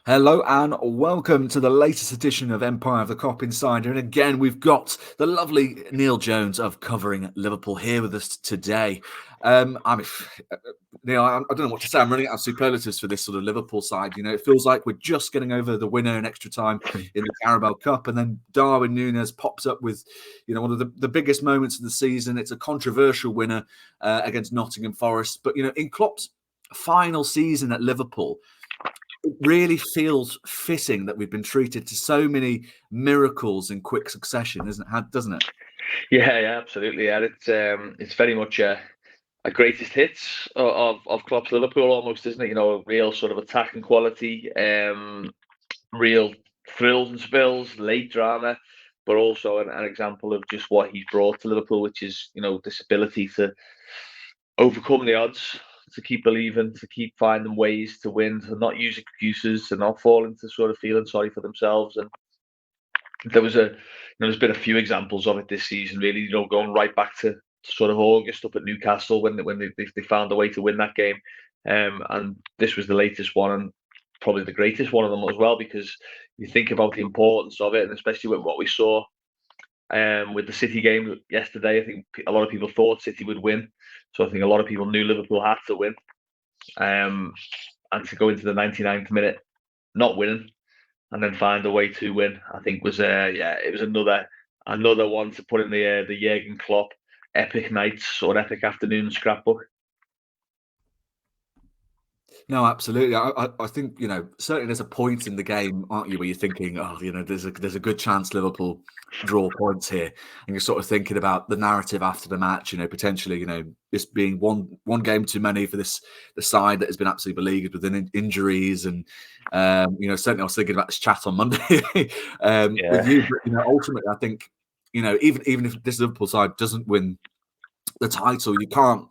Hello and welcome to the latest edition of Empire of the Cop Insider. And again, we've got the lovely Neil Jones of Covering Liverpool here with us today. Neil, I don't know what to say. I'm running out of superlatives for this sort of Liverpool side. You know, it feels like we're just getting over the winner in extra time in the Carabao Cup, and then Darwin Núñez pops up with, one of the biggest moments of the season. It's a controversial winner against Nottingham Forest, but in Klopp's final season at Liverpool, it really feels fitting that we've been treated to so many miracles in quick succession, doesn't it? Yeah, absolutely. Yeah, it's very much a greatest hits of Klopp's Liverpool, almost, isn't it? You know, a real sort of attacking quality, real thrills and spills, late drama, but also an example of just what he's brought to Liverpool, which is this ability to overcome the odds, to keep believing, to keep finding ways to win, to not use excuses, to not fall into sort of feeling sorry for themselves. And there's been a few examples of it this season, really. Going right back to sort of August up at Newcastle when they found a way to win that game, and this was the latest one and probably the greatest one of them as well, because you think about the importance of it, and especially with what we saw with the City game yesterday. I think a lot of people thought City would win, so I think a lot of people knew Liverpool had to win, and to go into the 99th minute not winning and then find a way to win, I think was it was another one to put in the Jurgen Klopp epic nights or epic afternoon scrapbook. No, absolutely. I think certainly there's a point in the game, aren't you, where you're thinking, oh, there's a good chance Liverpool draw points here, and you're sort of thinking about the narrative after the match. Potentially, this being one game too many for the side that has been absolutely beleaguered with injuries, and certainly I was thinking about this chat on Monday with you. But ultimately, I think even if this Liverpool side doesn't win the title, you can't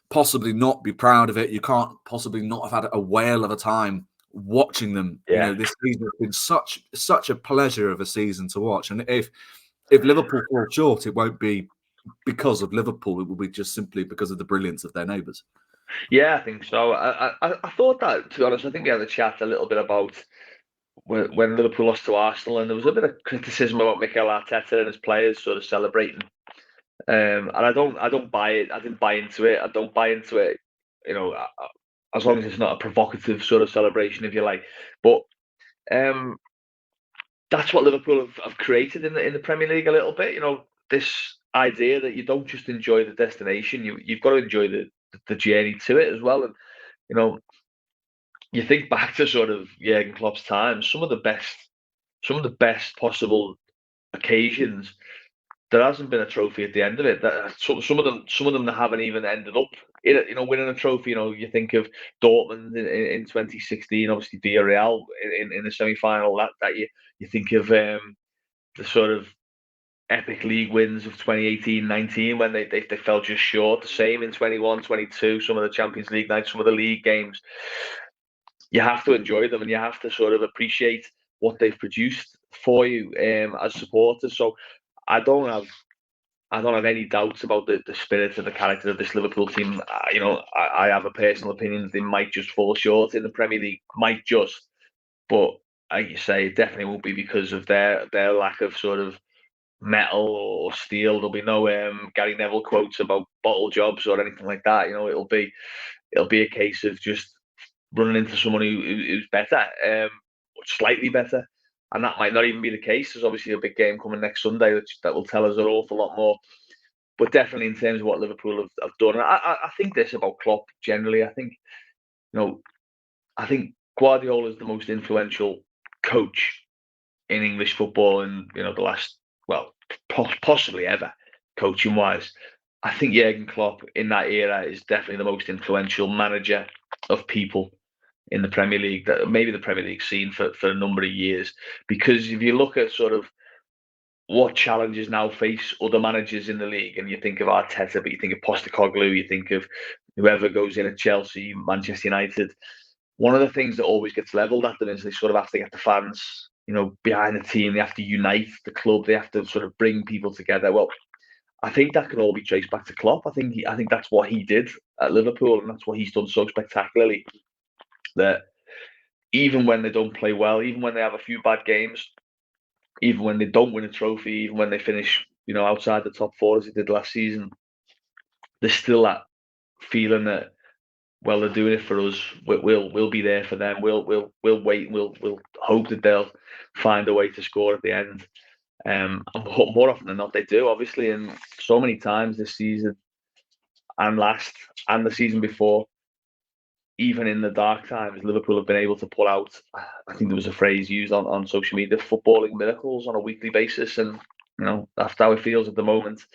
possibly not be proud of it. You can't possibly not have had a whale of a time watching them. Yeah. This season has been such a pleasure of a season to watch. And if Liverpool fall short, it won't be because of Liverpool. It will be just simply because of the brilliance of their neighbours. Yeah, I think so. I thought that, to be honest. I think we had a chat a little bit about when Liverpool lost to Arsenal, and there was a bit of criticism about Mikel Arteta and his players sort of celebrating. And I don't buy it. I didn't buy into it. I don't buy into it. As long as it's not a provocative sort of celebration, if you like. But that's what Liverpool have created in the Premier League a little bit. This idea that you don't just enjoy the destination, you've got to enjoy the journey to it as well. And you think back to sort of Jurgen Klopp's time, some of the best possible occasions. There hasn't been a trophy at the end of it. Some of them that haven't even ended up winning a trophy. You think of Dortmund in 2016, obviously Villarreal in the semi-final. That you think of the sort of epic league wins of 2018-19 when they fell just short. The same in 21-22, some of the Champions League nights, some of the league games. You have to enjoy them, and you have to sort of appreciate what they've produced for you as supporters. So I don't have any doubts about the spirit and the character of this Liverpool team. I have a personal opinion that they might just fall short in the Premier League, but like you say, it definitely won't be because of their lack of sort of metal or steel. There'll be no Gary Neville quotes about bottle jobs or anything like that. It'll be a case of just running into someone who's better, slightly better. And that might not even be the case. There's obviously a big game coming next Sunday that will tell us an awful lot more. But definitely in terms of what Liverpool have done, I think this about Klopp generally. I think Guardiola is the most influential coach in English football in the last, well, possibly ever, coaching wise. I think Jurgen Klopp in that era is definitely the most influential manager of people in the Premier League, that maybe the Premier League seen for a number of years. Because if you look at sort of what challenges now face other managers in the league, and you think of Arteta, but you think of Postecoglou, you think of whoever goes in at Chelsea, Manchester United, one of the things that always gets levelled at them is they sort of have to get the fans, behind the team. They have to unite the club. They have to sort of bring people together. Well, I think that can all be traced back to Klopp. I think that's what he did at Liverpool, and that's what he's done so spectacularly. That even when they don't play well, even when they have a few bad games, even when they don't win a trophy, even when they finish, outside the top four as they did last season, there's still that feeling that, well, they're doing it for us. We'll be there for them. We'll wait. We'll hope that they'll find a way to score at the end. And more often than not, they do, obviously. And so many times this season and last and the season before, even in the dark times, Liverpool have been able to pull out, I think there was a phrase used on social media, footballing miracles on a weekly basis. And, that's how it feels at the moment.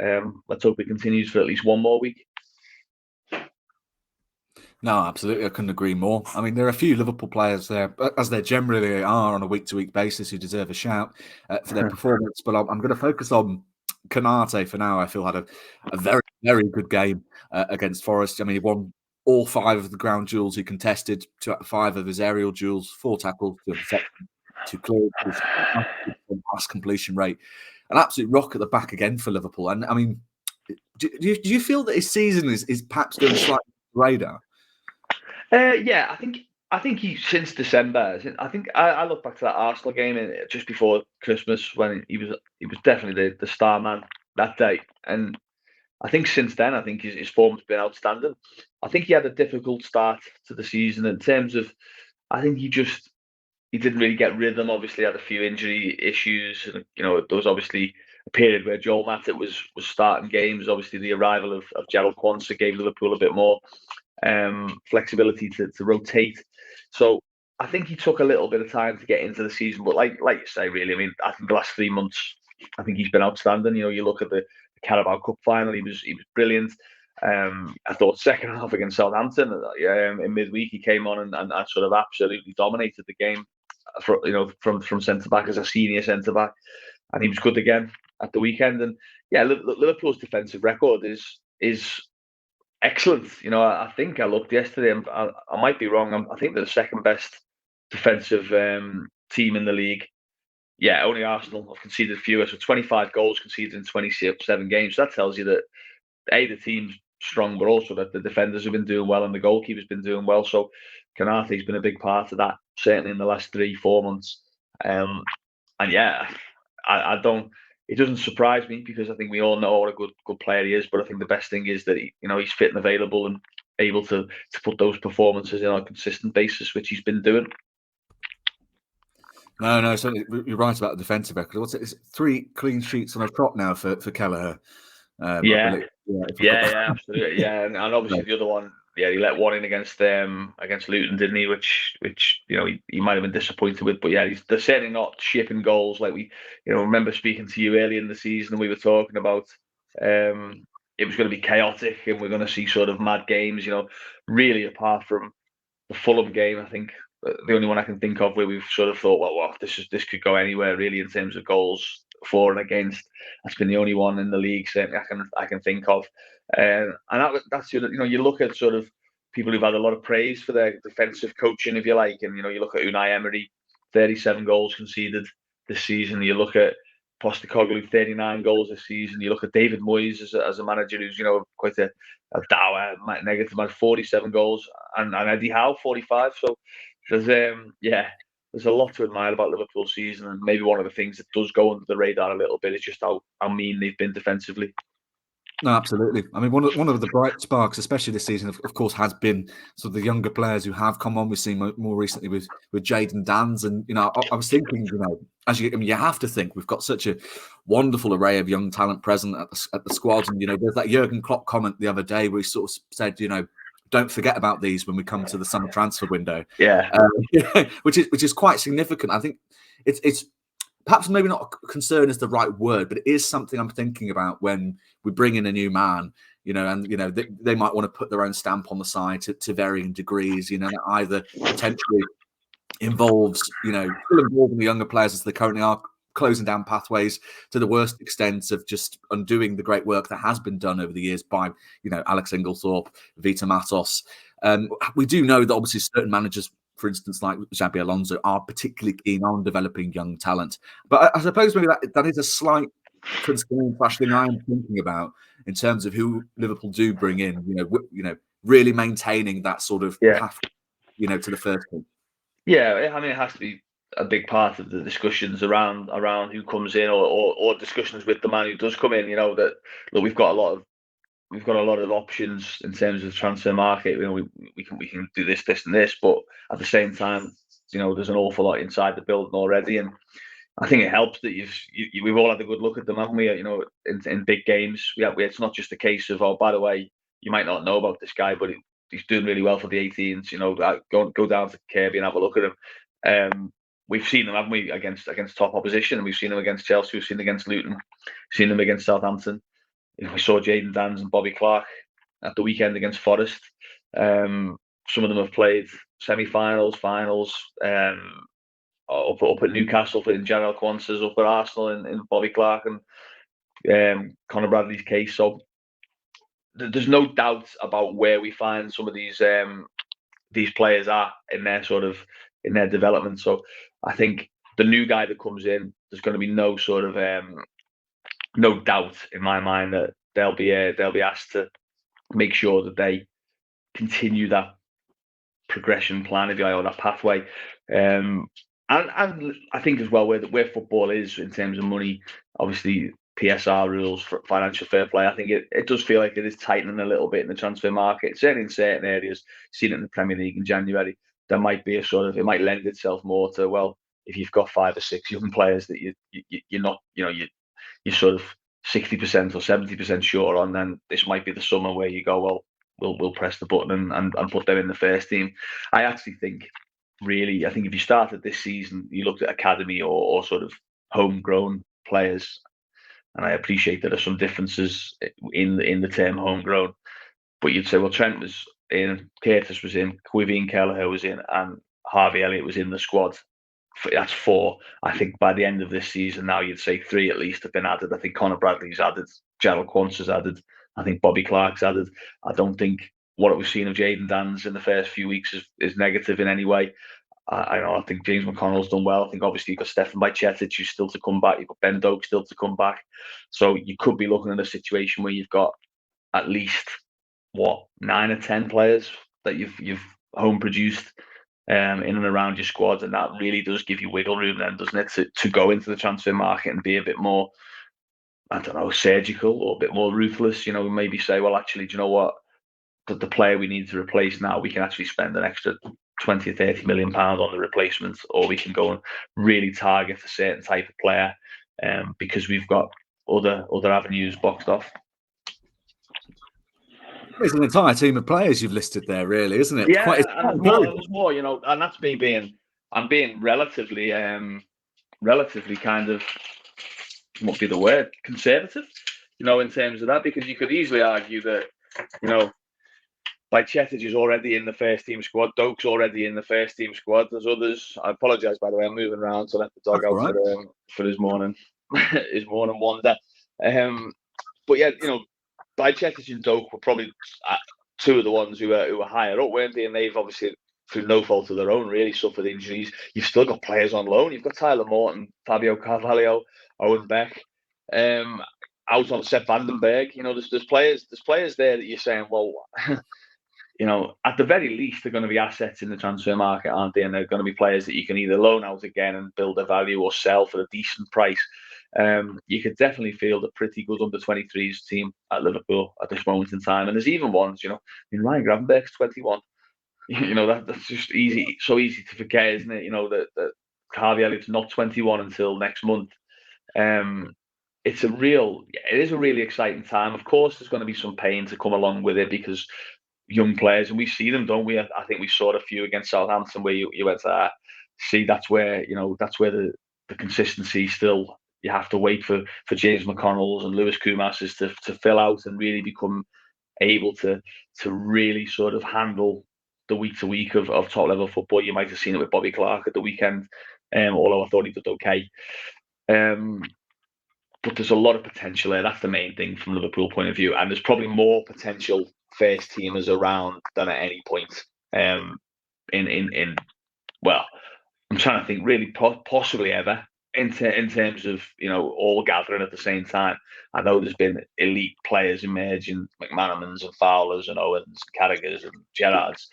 Let's hope it continues for at least one more week. No, absolutely. I couldn't agree more. I mean, there are a few Liverpool players there, as there generally are on a week-to-week basis, who deserve a shout for their performance. But I'm going to focus on Konate for now. I feel had a very, very good game against Forest. I mean, he won all 5 of the ground duels he contested, 2 out of 5 of his aerial duels, 4 tackles, 2 interceptions, 2 clears, pass completion rate. An absolute rock at the back again for Liverpool. And I mean, do you feel that his season is perhaps going slightly radar? Yeah, I think he since December. I think I look back to that Arsenal game just before Christmas when he was definitely the star man that day, and I think since then I think his form's been outstanding. I think he had a difficult start to the season in terms of, I think he didn't really get rhythm. Obviously, had a few injury issues, and there was obviously a period where Joel Matip was starting games. Obviously, the arrival of Gerald Quansah gave Liverpool a bit more flexibility to rotate. So I think he took a little bit of time to get into the season. But like you say, really, I mean, I think the last 3 months, I think he's been outstanding. You look at the Carabao Cup final, he was brilliant. I thought second half against Southampton in midweek, he came on and sort of absolutely dominated the game. From centre back as a senior centre back, and he was good again at the weekend. And yeah, Liverpool's defensive record is excellent. I think I looked yesterday. I might be wrong. I think they're the second best defensive team in the league. Yeah, only Arsenal have conceded fewer. So 25 goals conceded in 27 games. So that tells you that the team's strong, but also that the defenders have been doing well and the goalkeeper's been doing well. So Konate's been a big part of that, certainly in the last 3-4 months. And yeah, I don't. It doesn't surprise me because I think we all know what a good player he is. But I think the best thing is that he's fit and available and able to put those performances in on a consistent basis, which he's been doing. No. So you're right about the defensive record. What's it? It's 3 clean sheets on a trot now for Kelleher. Yeah, absolutely. Yeah, and obviously the other one, he let one in against Luton, didn't he? Which he might have been disappointed with, but yeah, they're certainly not shipping goals like we. Remember speaking to you early in the season, and we were talking about it was going to be chaotic, and we're going to see sort of mad games. Really apart from the Fulham game, I think the only one I can think of where we've sort of thought, well, this could go anywhere really in terms of goals for and against. That's been the only one in the league certainly I can think of. And that's you look at sort of people who've had a lot of praise for their defensive coaching, if you like, and you look at Unai Emery, 37 goals conceded this season. You look at Postecoglou, 39 goals this season. You look at David Moyes as a manager who's quite a dour negative man, 47 goals, and Eddie Howe, 45. So there's a lot to admire about Liverpool's season, and maybe one of the things that does go under the radar a little bit is just how mean they've been defensively. No, absolutely. I mean, one of the bright sparks, especially this season, of course, has been sort of the younger players who have come on. We've seen more recently with Jadon Danns, and I was thinking, you have to think we've got such a wonderful array of young talent present at the squad, and there's that Jurgen Klopp comment the other day where he sort of said, don't forget about these when we come to the summer transfer window. Yeah, which is quite significant. I think it's perhaps maybe not concern is the right word, but it is something I'm thinking about when we bring in a new man. They might want to put their own stamp on the side to varying degrees. That either potentially involves still involving the younger players as they currently are, closing down pathways to the worst extent of just undoing the great work that has been done over the years by, Alex Inglethorpe, Vita Matos. We do know that obviously certain managers, for instance, like Xabi Alonso, are particularly keen on developing young talent. But I suppose maybe that is a slight concern thing I'm thinking about in terms of who Liverpool do bring in, really maintaining that sort of path, to the first team. Yeah, I mean, it has to be a big part of the discussions around who comes in, or discussions with the man who does come in. You know that look, we've got a lot of options in terms of the transfer market. You know, we can do this, and this, but at the same time, you know, there's an awful lot inside the building already, and I think it helps that we've all had a good look at them, haven't we? You know, in big games, it's not just a case of, oh, by the way, you might not know about this guy, but he's doing really well for the 18s. You know, go down to Kirby and have a look at him. We've seen them, haven't we, against top opposition. We've seen them against Chelsea. We've seen them against Luton. We've seen them against Southampton. You know, we saw Jayden Danns and Bobby Clark at the weekend against Forest. Some of them have played semi-finals, finals. Up at Newcastle in Jamal Quances, up at Arsenal in Bobby Clark and Conor Bradley's case. So there's no doubt about where we find some of these players are in their development. So I think the new guy that comes in, there's going to be no sort of no doubt in my mind that they'll be asked to make sure that they continue that progression plan, if you like, or that pathway. And I think as well where football is in terms of money, obviously PSR rules for financial fair play. I think it does feel like it is tightening a little bit in the transfer market. Certainly in certain areas, seen it in the Premier League in January, there might be it might lend itself more to, well, if you've got 5 or 6 young players that you're not, you know, you're sort of 60% or 70% sure on, then this might be the summer where you go, well, we'll press the button and put them in the first team. I actually think, really, I think if you started this season, you looked at academy or sort of homegrown players, and I appreciate there are some differences in the term homegrown, but you'd say, well, Trent was in, Curtis was in, Caoimhin Kelleher was in, and Harvey Elliott was in the squad. That's 4. I think by the end of this season now, you'd say 3 at least have been added. I think Conor Bradley's added, Jamal Quances added, I think Bobby Clark's added. I don't think what we've seen of Jayden Danns in the first few weeks is negative in any way. I think James McConnell's done well. I think obviously you've got Stefan Bajcetic who's still to come back. You've got Ben Doak still to come back. So you could be looking at a situation where you've got at least 9 or 10 players that you've home produced in and around your squad, and that really does give you wiggle room then, doesn't it, to go into the transfer market and be a bit more, I don't know, surgical or a bit more ruthless. You know, maybe say, well, actually, do you know what? The player we need to replace now, we can actually spend an extra 20 or 30 million pounds on the replacement, or we can go and really target a certain type of player because we've got other avenues boxed off. It's an entire team of players you've listed there, really, isn't it? Yeah, and there's more, you know, and that's me I'm being relatively kind of, what would be the word, conservative, you know, in terms of that, because you could easily argue that, you know, Bajcetic is already in the first team squad. Doak's already in the first team squad. There's others. I apologise, by the way. I'm moving around to let the dog out for his morning wander. But yeah, you know, Bajcetic and Doak were probably 2 of the ones who were higher up, weren't they? And they've obviously, through no fault of their own, really suffered injuries. You've still got players on loan. You've got Tyler Morton, Fabio Carvalho, Owen Beck, out on Sepp Vandenberg. You know, there's players there that you're saying, well. You know, at the very least, they're going to be assets in the transfer market, aren't they? And they're going to be players that you can either loan out again and build a value, or sell for a decent price. You could definitely field a pretty good under-23s team at Liverpool at this moment in time. And there's even ones, you know, I mean, Ryan Gravenberch's 21. You know, that's just easy, so easy to forget, isn't it? You know, that Harvey Elliott's not 21 until next month. It is a really exciting time. Of course, there's going to be some pain to come along with it because young players, and we see them, don't we? I think we saw a few against Southampton where you went to see that's where the consistency still, you have to wait for James McConnell's and Lewis Kumas's to fill out and really become able to really sort of handle the week to week of top level football. You might have seen it with Bobby Clark at the weekend, although I thought he did okay. But there's a lot of potential there. That's the main thing from Liverpool point of view, and there's probably more potential first teamers around than at any point. Well, I'm trying to think, really possibly ever in terms of, you know, all gathering at the same time. I know there's been elite players emerging, McManamans and Fowlers and Owens, Carragher's and Gerrards,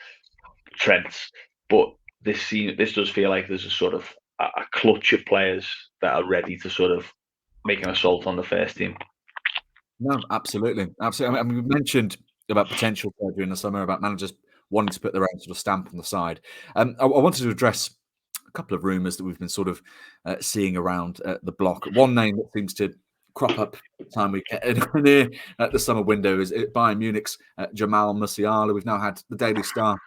Trents, but this does feel like there's a sort of a clutch of players that are ready to sort of make an assault on the first team. No, absolutely. Absolutely. I mean, we mentioned about potential during the summer, about managers wanting to put their own sort of stamp on the side. I wanted to address a couple of rumours that we've been sort of seeing around the block. One name that seems to crop up the time we get near the summer window is Bayern Munich's Jamal Musiala. We've now had the Daily Star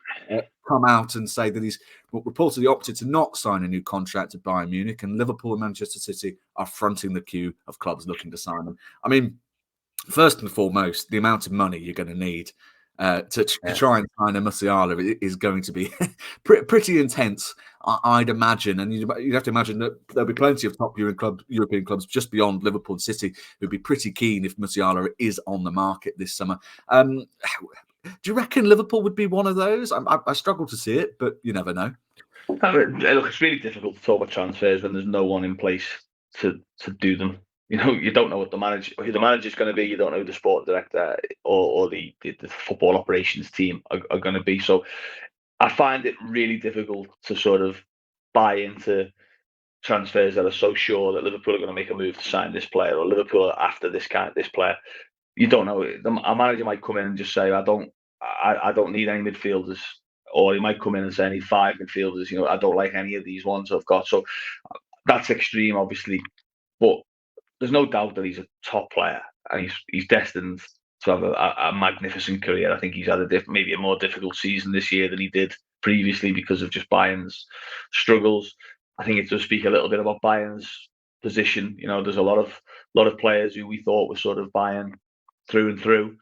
come out and say that he's reportedly opted to not sign a new contract at Bayern Munich, and Liverpool and Manchester City are fronting the queue of clubs looking to sign them. I mean, first and foremost, the amount of money you're going to need to try and sign a Musiala is going to be pretty intense, I'd imagine. And you'd have to imagine that there'll be plenty of top European clubs just beyond Liverpool and City who'd be pretty keen if Musiala is on the market this summer. Do you reckon Liverpool would be one of those? I struggle to see it, but you never know. Look, it's really difficult to talk about transfers when there's no one in place to do them. You don't know who the manager's going to be. You don't know who the sport director or the football operations team are going to be. So I find it really difficult to sort of buy into transfers that are so sure that Liverpool are going to make a move to sign this player, or Liverpool are after this player. You don't know. A manager might come in and just say, I don't need any midfielders. Or he might come in and say, I need 5 midfielders. I don't like any of these ones I've got. So that's extreme, obviously. But there's no doubt that he's a top player, and he's destined to have a magnificent career. I think he's had maybe a more difficult season this year than he did previously because of just Bayern's struggles. I think it does speak a little bit about Bayern's position. There's a lot of players who we thought were sort of Bayern through and through,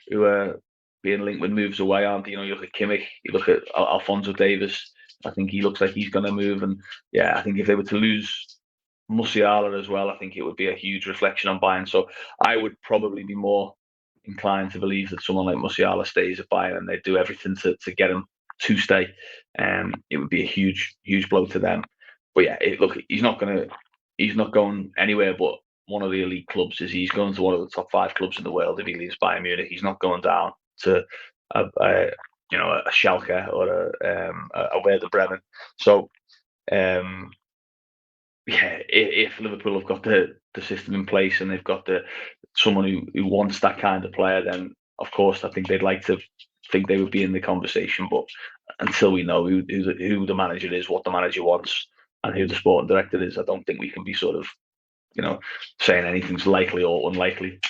who are being linked with moves away, aren't they? You look at Kimmich, you look at Alphonso Davies. I think he looks like he's going to move, and yeah, I think if they were to lose Musiala as well, I think it would be a huge reflection on Bayern. So I would probably be more inclined to believe that someone like Musiala stays at Bayern and they do everything to get him to stay. It would be a huge blow to them. But yeah, look, he's not going anywhere but one of the elite clubs. He's going to one of the top 5 clubs in the world if he leaves Bayern Munich. He's not going down to a Schalke or a Werder Bremen. So yeah, if Liverpool have got the system in place and they've got someone who wants that kind of player, then of course I think they'd like to think they would be in the conversation. But until we know who the manager is, what the manager wants, and who the sporting director is, I don't think we can be sort of saying anything's likely or unlikely.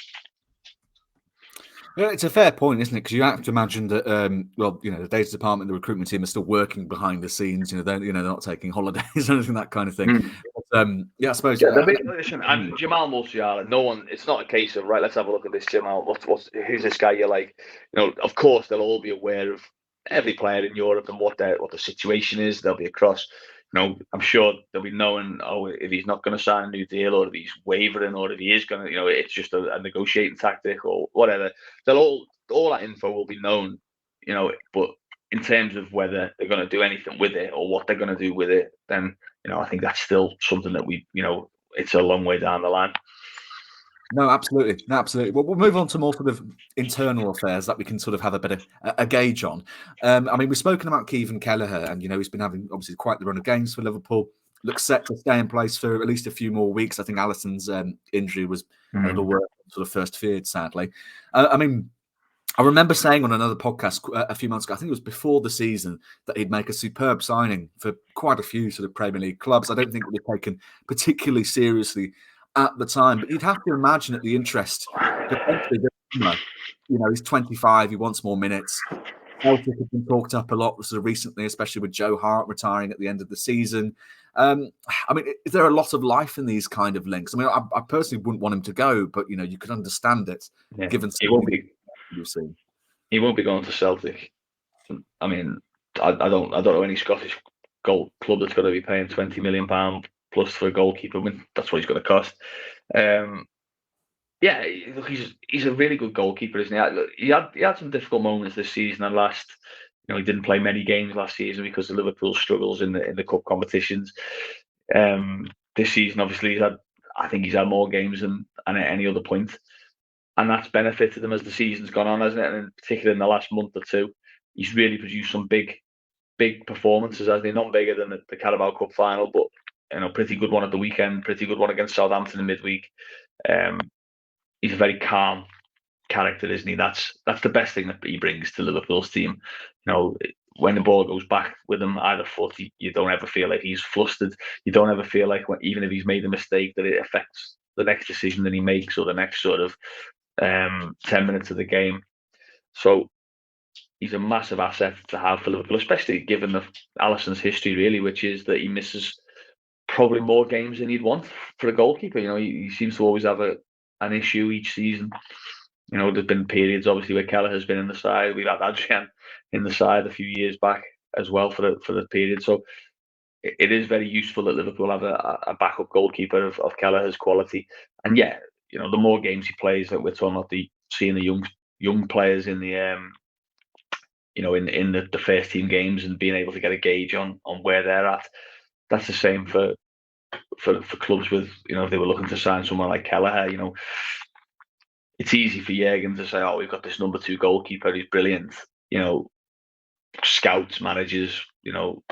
Yeah, it's a fair point, isn't it? Because you have to imagine that, the data department, the recruitment team are still working behind the scenes. They're not taking holidays or anything, that kind of thing. But, I suppose. Yeah, listen, and Jamal Musiala, it's not a case of right. Let's have a look at this Jamal. Who's this guy you like? Of course they'll all be aware of every player in Europe and what the situation is. They'll be across. I'm sure they'll be knowing, if he's not going to sign a new deal, or if he's wavering, or if he is going to, it's just a negotiating tactic or whatever. All that info will be known, but in terms of whether they're going to do anything with it or what they're going to do with it, then, I think that's still something that it's a long way down the line. No, absolutely. Well, we'll move on to more sort of internal affairs that we can sort of have a better gauge on. We've spoken about Caoimhin Kelleher, and he's been having obviously quite the run of games for Liverpool. Looks set to stay in place for at least a few more weeks. I think Alisson's injury was a little worse than sort of first feared, sadly. I remember saying on another podcast a few months ago, I think it was before the season, that he'd make a superb signing for quite a few sort of Premier League clubs. I don't think it was taken particularly seriously at the time, but you'd have to imagine that the interest potentially, he's 25, he wants more minutes. Celtic has been talked up a lot sort of recently, especially with Joe Hart retiring at the end of the season. Is there a lot of life in these kind of links? I personally wouldn't want him to go, but you could understand it, given he won't be. You've seen. He won't be going to Celtic. I don't know any Scottish club that's going to be paying £20 million plus for a goalkeeper. That's what he's going to cost. Look, he's a really good goalkeeper, isn't he? He had some difficult moments this season and last. He didn't play many games last season because of Liverpool's struggles in the cup competitions. This season, obviously, he's had more games than at any other point. And that's benefited him as the season's gone on, hasn't it? And particularly in the last month or two, he's really produced some big big performances, as they none bigger than the Carabao Cup final, but pretty good one at the weekend, pretty good one against Southampton in midweek. He's a very calm character, isn't he? That's the best thing that he brings to Liverpool's team. When the ball goes back with him either foot, you don't ever feel like he's flustered. You don't ever feel like even if he's made a mistake that it affects the next decision that he makes or the next sort of 10 minutes of the game. So he's a massive asset to have for Liverpool, especially given Alisson's history, really, which is that he misses probably more games than you'd want for a goalkeeper. He seems to always have an issue each season. There's been periods, obviously, where Kelleher has been in the side. We've had Adrian in the side a few years back as well for the period. So it is very useful that Liverpool have a backup goalkeeper of Kelleher's quality. And yeah, the more games he plays, that we're talking about seeing the young players in the in the first team games and being able to get a gauge on where they're at. That's the same for clubs with, if they were looking to sign someone like Kelleher. It's easy for Jurgen to say, "Oh, we've got this number 2 goalkeeper, he's brilliant." Scouts, managers,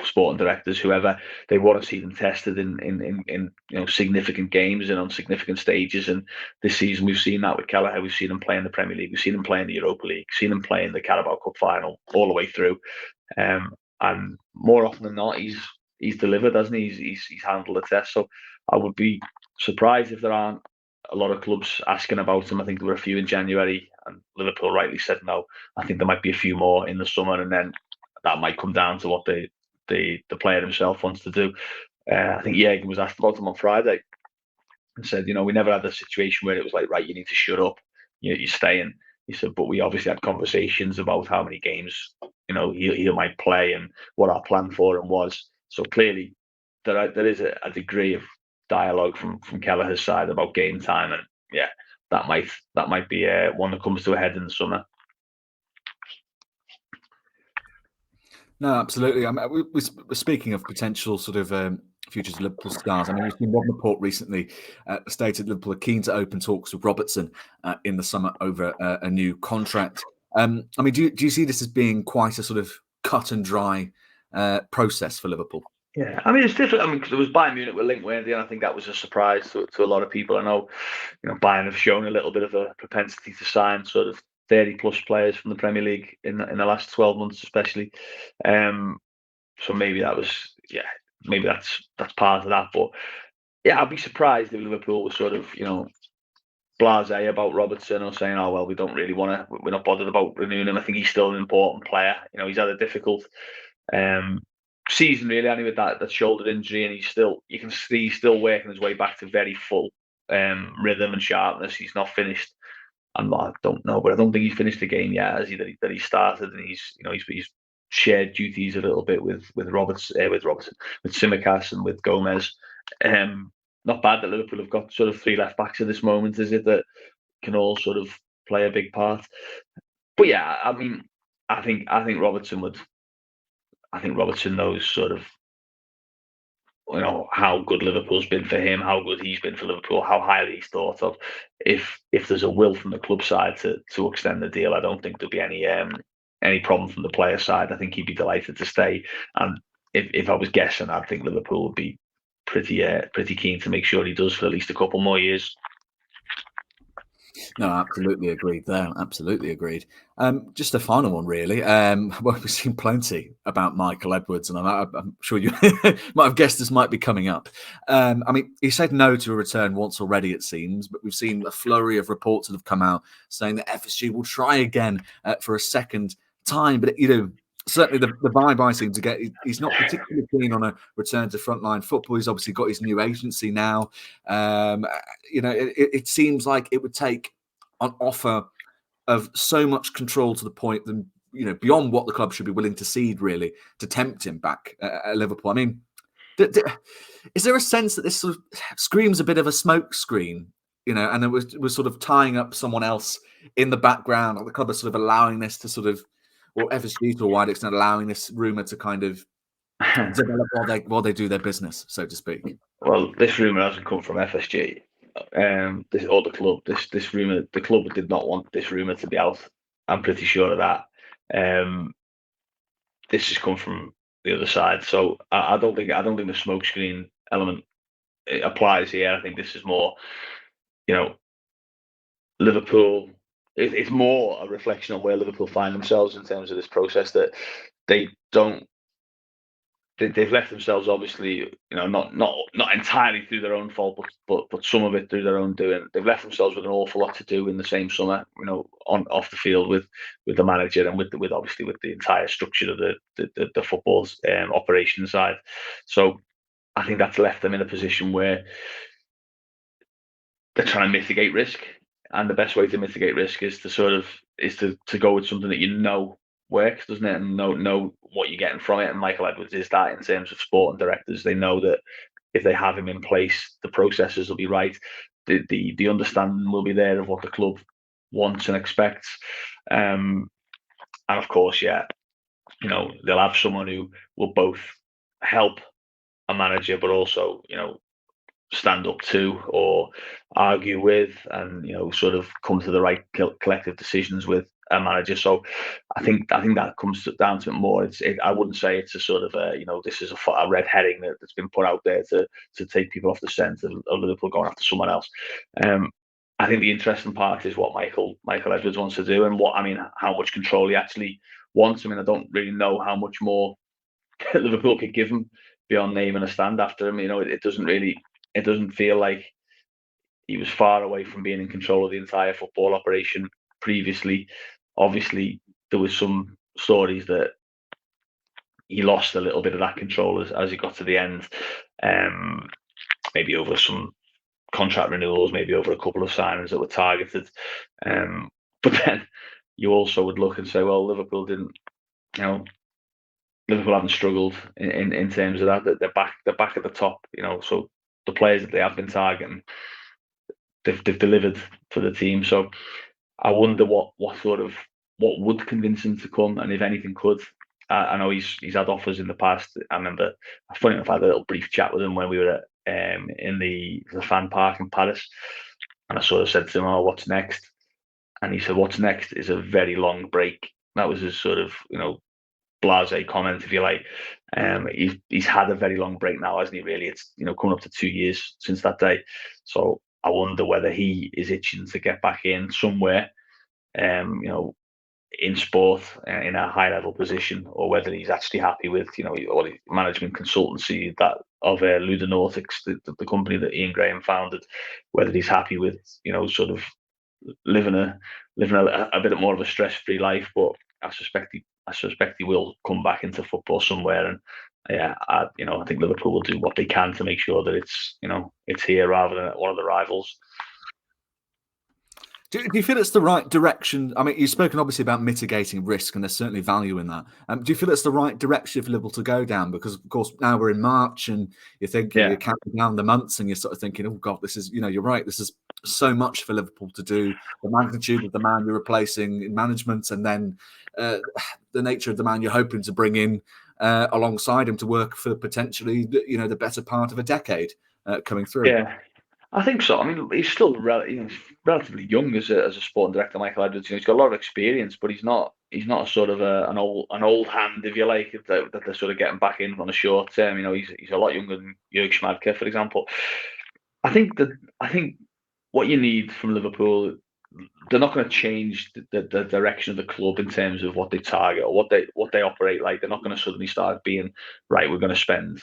sporting directors, whoever, they want to see them tested in significant games and on significant stages. And this season we've seen that with Kelleher. We've seen him play in the Premier League, we've seen him play in the Europa League, seen him play in the Carabao Cup final all the way through. And more often than not, he's delivered, hasn't he? He's handled the test. So I would be surprised if there aren't a lot of clubs asking about him. I think there were a few in January, and Liverpool rightly said no. I think there might be a few more in the summer, and then that might come down to what the player himself wants to do. I think Jurgen was asked about him on Friday and said, we never had a situation where it was like, right, you need to shut up, you're staying. He said, but we obviously had conversations about how many games he might play and what our plan for him was. So clearly there is a degree of dialogue from Kelleher's side about game time, and yeah, that might be one that comes to a head in the summer. No, absolutely. I mean, we're speaking of potential sort of futures Liverpool stars. I mean, we've seen one report recently stated Liverpool are keen to open talks with Robertson in the summer over a new contract. I mean, do you see this as being quite a sort of cut and dry process for Liverpool? Yeah, I mean, it's different. I mean, because it was Bayern Munich with linked, weren't they? And I think that was a surprise to a lot of people. I know, Bayern have shown a little bit of a propensity to sign sort of 30+ players from the Premier League in the last 12 months, especially. So maybe that was, maybe that's part of that. But yeah, I'd be surprised if Liverpool was sort of, blasé about Robertson or saying, "Oh well, we don't really want to. We're not bothered about renewing him." I think he's still an important player. He's had a difficult season really, anyway, with that shoulder injury, and you can see he's still working his way back to very full rhythm and sharpness. He's not finished. I don't know, but I don't think he's finished the game yet, has he? That he started, and he's shared duties a little bit with Robertson, with Tsimikas and with Gomez. Not bad that Liverpool have got sort of 3 left backs at this moment, is it, that can all sort of play a big part. But yeah, I mean, I think Robertson would. I think Robertson knows sort of, how good Liverpool's been for him, how good he's been for Liverpool, how highly he's thought of. If there's a will from the club side to extend the deal, I don't think there'll be any problem from the player side. I think he'd be delighted to stay. And if I was guessing, I think Liverpool would be pretty keen to make sure he does for at least a couple more years. No, absolutely agreed there. Absolutely agreed. Just a final one, really. Well, we've seen plenty about Michael Edwards, and I'm sure you might have guessed this might be coming up. I mean, he said no to a return once already, it seems, but we've seen a flurry of reports that have come out saying that FSG will try again for a second time. But, certainly the vibe I seem to get, he's not particularly keen on a return to frontline football. He's obviously got his new agency now. It seems like it would take an offer of so much control to the point that, beyond what the club should be willing to cede, really, to tempt him back at Liverpool. I mean, is there a sense that this sort of screams a bit of a smoke screen, and it was sort of tying up someone else in the background, or the club is sort of allowing this to sort of, or FSG to a wide extent, allowing this rumour to kind of develop while they do their business, so to speak? Well, this rumour hasn't come from FSG. The club. This rumour, the club did not want this rumour to be out. I'm pretty sure of that. This has come from the other side. So I don't think the smokescreen element applies here. I think this is more, Liverpool. It's more a reflection of where Liverpool find themselves in terms of this process, that they don't. They've left themselves, obviously, not entirely through their own fault, but some of it through their own doing. They've left themselves with an awful lot to do in the same summer, off the field with the manager and with obviously with the entire structure of the football's operation side. So I think that's left them in a position where they're trying to mitigate risk, and the best way to mitigate risk is to go with something that works, doesn't it, and know what you're getting from it. And Michael Edwards is that in terms of sport and directors. They know that if they have him in place, the processes will be right. The understanding will be there of what the club wants and expects. And of course, they'll have someone who will both help a manager, but also, stand up to or argue with, and sort of come to the right collective decisions with a manager. So I think that comes down to it more. I wouldn't say it's a sort of this is a red herring that's been put out there to take people off the scent of Liverpool going after someone else. I think the interesting part is what Michael Edwards wants to do, and how much control he actually wants. I don't really know how much more Liverpool could give him beyond naming a stand after him. It doesn't feel like he was far away from being in control of the entire football operation previously. Obviously, there was some stories that he lost a little bit of that control as he got to the end, maybe over some contract renewals, maybe over a couple of signings that were targeted. But then you also would look and say, well, Liverpool haven't struggled in terms of that. They're back at the top, so the players that they have been targeting, they've delivered for the team. So I wonder what would convince him to come, and if anything could. I know he's had offers in the past. I remember, funny enough, I had a little brief chat with him when we were in the fan park in Paris, and I sort of said to him, "Oh, what's next?" And he said, "What's next is a very long break." That was his sort of blasé comment, if you like. He's had a very long break now, hasn't he? Really, it's coming up to 2 years since that day. So I wonder whether he is itching to get back in somewhere, in sport, in a high level position, or whether he's actually happy with all the management consultancy that of Ludonautics, the company that Ian Graham founded. Whether he's happy with sort of living a bit more of a stress-free life, but I suspect he will come back into football somewhere. And I think Liverpool will do what they can to make sure that it's here rather than at one of the rivals. Do you feel it's the right direction? You've spoken obviously about mitigating risk, and there's certainly value in that. Do you feel it's the right direction for Liverpool to go down? Because, of course, now we're in March, and you're thinking, you're counting down the months, and you're sort of thinking, oh, God, this is, you're right, this is so much for Liverpool to do. The magnitude of the man you're replacing in management, and then the nature of the man you're hoping to bring in alongside him to work for potentially, the better part of a decade coming through. Yeah. I think so. He's still relatively young as a sporting director, Michael Edwards. He's got a lot of experience, but he's not a sort of an old hand, if you like, that they're sort of getting back in on a short term. He's a lot younger than Jurgen Schmadtke, for example. I think what you need from Liverpool, they're not going to change the direction of the club in terms of what they target or what they operate like. They're not going to suddenly start being, right, we're going to spend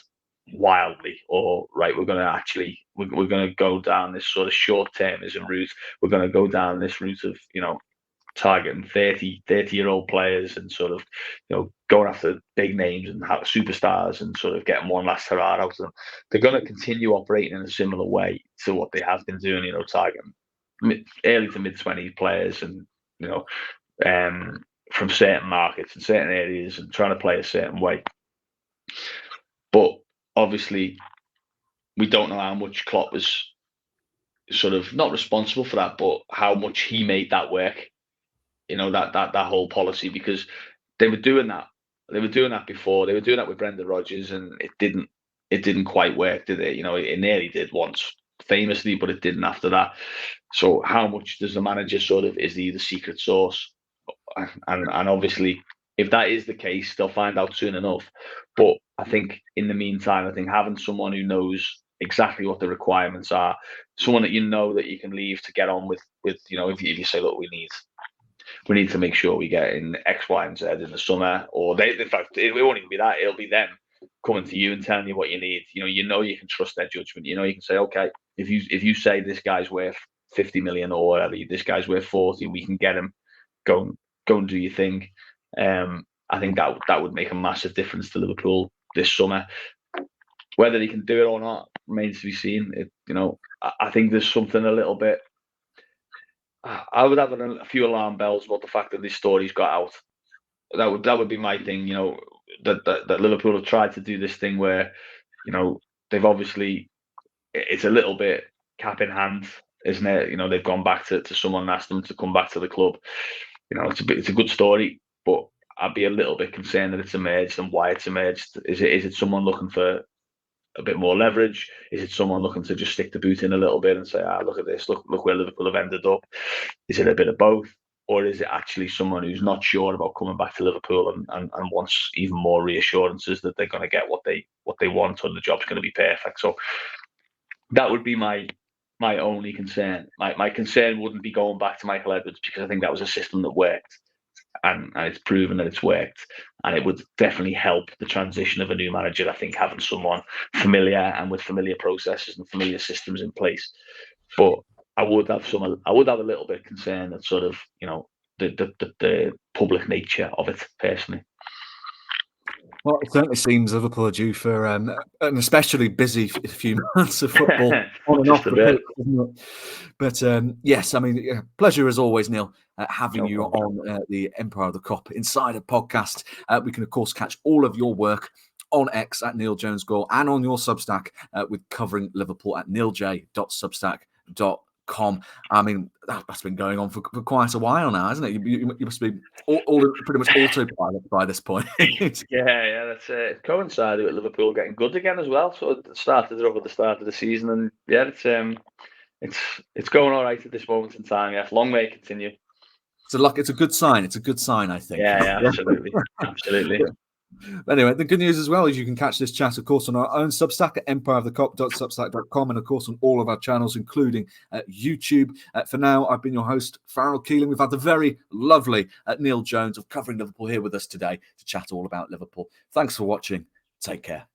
wildly, or right, we're going to go down this sort of short-termism route. We're going to go down this route of targeting 30-year-old players and sort of going after big names and superstars and sort of getting one last hurrah out of them. They're going to continue operating in a similar way to what they have been doing, targeting early to mid-20s players, and from certain markets and certain areas, and trying to play a certain way. But obviously, we don't know how much Klopp was sort of not responsible for that, but how much he made that work. That whole policy, because they were doing that. They were doing that before. They were doing that with Brendan Rodgers, and it didn't quite work, did it? It nearly did once, famously, but it didn't after that. So how much does the manager is he the secret sauce? And obviously, if that is the case, they'll find out soon enough. But I think in the meantime, I think having someone who knows exactly what the requirements are, someone that you know that you can leave to get on with if you say, look, we need to make sure we get in X, Y, and Z in the summer, or in fact, it won't even be that. It'll be them coming to you and telling you what you need. You can trust their judgment. You can say, okay, if you say this guy's worth 50 million or whatever, this guy's worth 40, we can get him. Go and do your thing. I think that would make a massive difference to Liverpool this summer. Whether he can do it or not remains to be seen. I think there's something a little bit. I would have a few alarm bells about the fact that this story's got out. That would be my thing. That Liverpool have tried to do this thing where, they've obviously, it's a little bit cap in hand, isn't it? They've gone back to someone and asked them to come back to the club. It's a good story, but I'd be a little bit concerned that it's emerged and why it's emerged. Is it someone looking for a bit more leverage? Is it someone looking to just stick the boot in a little bit and say, look at this, look where Liverpool have ended up? Is it a bit of both? Or is it actually someone who's not sure about coming back to Liverpool and wants even more reassurances that they're going to get what they want and the job's going to be perfect? So that would be my only concern. My concern wouldn't be going back to Michael Edwards, because I think that was a system that worked. And it's proven that it's worked, and it would definitely help the transition of a new manager. I think having someone familiar and with familiar processes and familiar systems in place. But I would have a little bit of concern at sort of the public nature of it personally. Well, it certainly seems Liverpool are due for an especially busy few months of football on and off the pitch, isn't it? But yes, I mean, pleasure as always, Neil, having you on the Empire of the Kop Insider podcast. We can, of course, catch all of your work on X at Neil Jones Goal and on your Substack with covering Liverpool at neilj.substack.com. I mean, that's been going on for quite a while now, hasn't it? You must be all pretty much autopilot by this point. yeah, that's it. Coincided with Liverpool getting good again as well. So it started up at the start of the season, and yeah, it's going all right at this moment in time. Yeah, long may it continue. It's a good sign. It's a good sign, I think. Yeah, absolutely, absolutely. Yeah. Anyway, the good news as well is you can catch this chat, of course, on our own Substack at empireofthekop.substack.com, and of course on all of our channels, including YouTube. For now, I've been your host, Farrell Keeling. We've had the very lovely Neil Jones of Covering Liverpool here with us today to chat all about Liverpool. Thanks for watching. Take care.